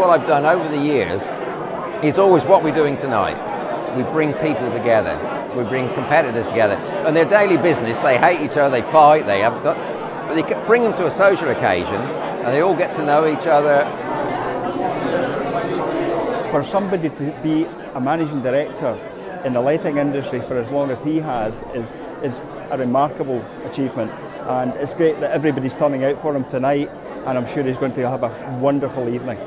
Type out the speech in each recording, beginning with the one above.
what I've done over the years is always what we're doing tonight. We bring people together. We bring competitors together. And their daily business, they hate each other, they fight, they have got, but they bring them to a social occasion and they all get to know each other. For somebody to be a managing director in the lighting industry for as long as he has is a remarkable achievement. And it's great that everybody's turning out for him tonight, and I'm sure he's going to have a wonderful evening.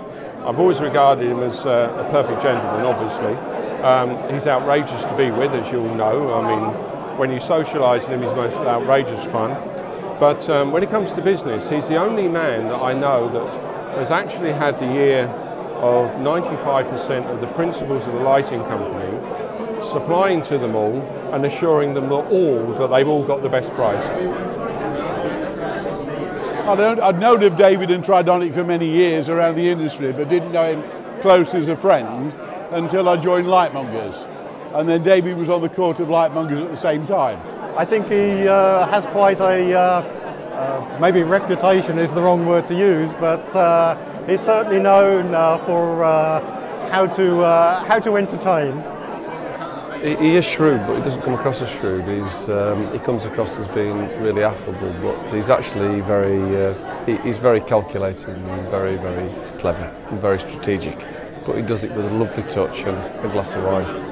I've always regarded him as a perfect gentleman, obviously. He's outrageous to be with, as you all know. I mean, when you socialise with him, he's most outrageous fun. But when it comes to business, he's the only man that I know that has actually had the ear of 95% of the principals of the lighting company, supplying to them all and assuring them that they've all got the best price. I'd known of David and Tridonic for many years around the industry, but didn't know him close as a friend until I joined Lightmongers. And then David was on the court of Lightmongers at the same time. I think he has quite a, maybe reputation is the wrong word to use, but he's certainly known for how to entertain. He is shrewd, but he doesn't come across as shrewd. He comes across as being really affable, but he's actually he's very calculating and very, very clever and very strategic. But he does it with a lovely touch and a glass of wine.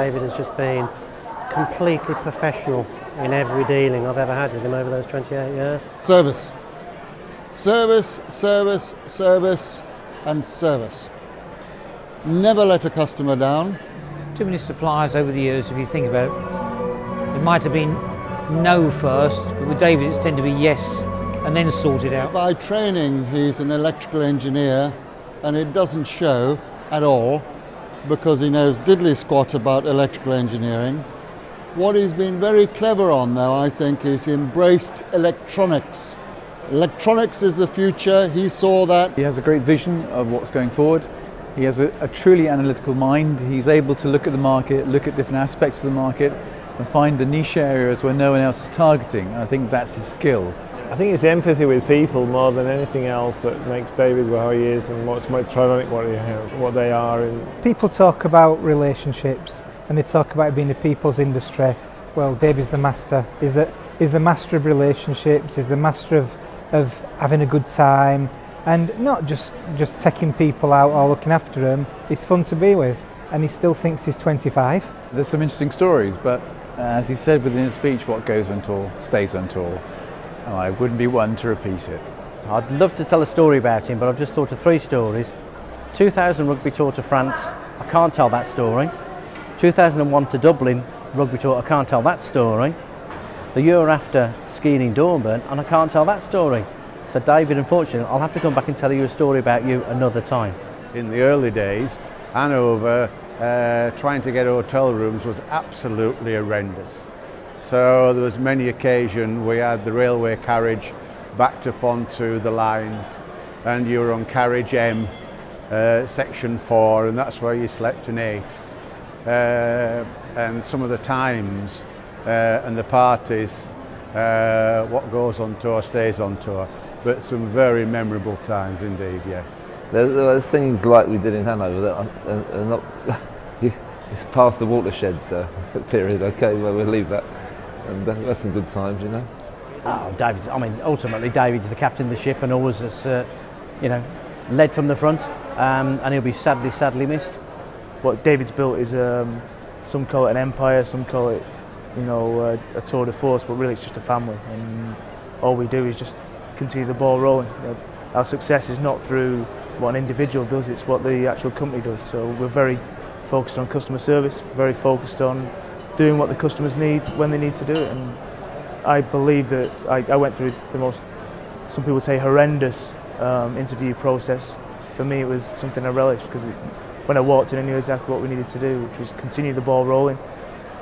David has just been completely professional in every dealing I've ever had with him over those 28 years. Service. Service, service, service and service. Never let a customer down. Too many suppliers over the years, if you think about it, it might have been no first, but with David it's tended to be yes and then sort it out. By training he's an electrical engineer and it doesn't show at all, because he knows diddly squat about electrical engineering. What he's been very clever on though, I think, is he embraced electronics. Electronics is the future, he saw that. He has a great vision of what's going forward. He has a truly analytical mind. He's able to look at the market, look at different aspects of the market and find the niche areas where no one else is targeting. And I think that's his skill. I think it's empathy with people more than anything else that makes David how he is and what's Tridonic what they are. And people talk about relationships and they talk about it being a people's industry. Well, David's the master. He's the master of relationships. He's the master of having a good time and not just taking people out or looking after them. He's fun to be with and he still thinks he's 25. There's some interesting stories, but as he said within his speech, what goes untold stays untold. And I wouldn't be one to repeat it. I'd love to tell a story about him, but I've just thought of 3 stories. 2000 rugby tour to France, I can't tell that story. 2001 to Dublin rugby tour, I can't tell that story. The year after skiing in Dornbirn, and I can't tell that story. So David, unfortunately, I'll have to come back and tell you a story about you another time. In the early days, Hanover, trying to get hotel rooms was absolutely horrendous. So there was many occasions we had the railway carriage backed up onto the lines and you were on carriage M, section 4, and that's where you slept in 8. And some of the times and the parties, what goes on tour stays on tour, but some very memorable times indeed, yes. There are things like we did in Hanover that are not, it's past the watershed period, okay, well we'll leave that. And that's some good times, you know. Oh, David, I mean, ultimately David's the captain of the ship and always has, you know, led from the front, and he'll be sadly missed. What David's built is, some call it an empire, some call it, you know, a tour de force, but really it's just a family. And all we do is just continue the ball rolling. You know, our success is not through what an individual does, it's what the actual company does. So we're very focused on customer service, very focused on doing what the customers need when they need to do it. And I believe that I went through the most, some people say horrendous interview process, for me it was something I relished, because when I walked in I knew exactly what we needed to do, which was continue the ball rolling,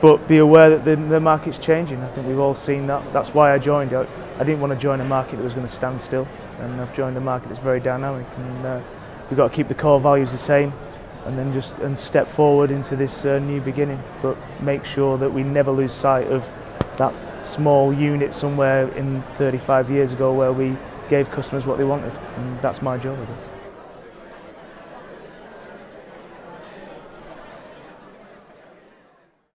but be aware that the market's changing. I think we've all seen that. That's why I joined. I didn't want to join a market that was going to stand still, and I've joined a market that's very dynamic, and we've got to keep the core values the same, and then just step forward into this new beginning, but make sure that we never lose sight of that small unit somewhere in 35 years ago where we gave customers what they wanted, and that's my job, I guess.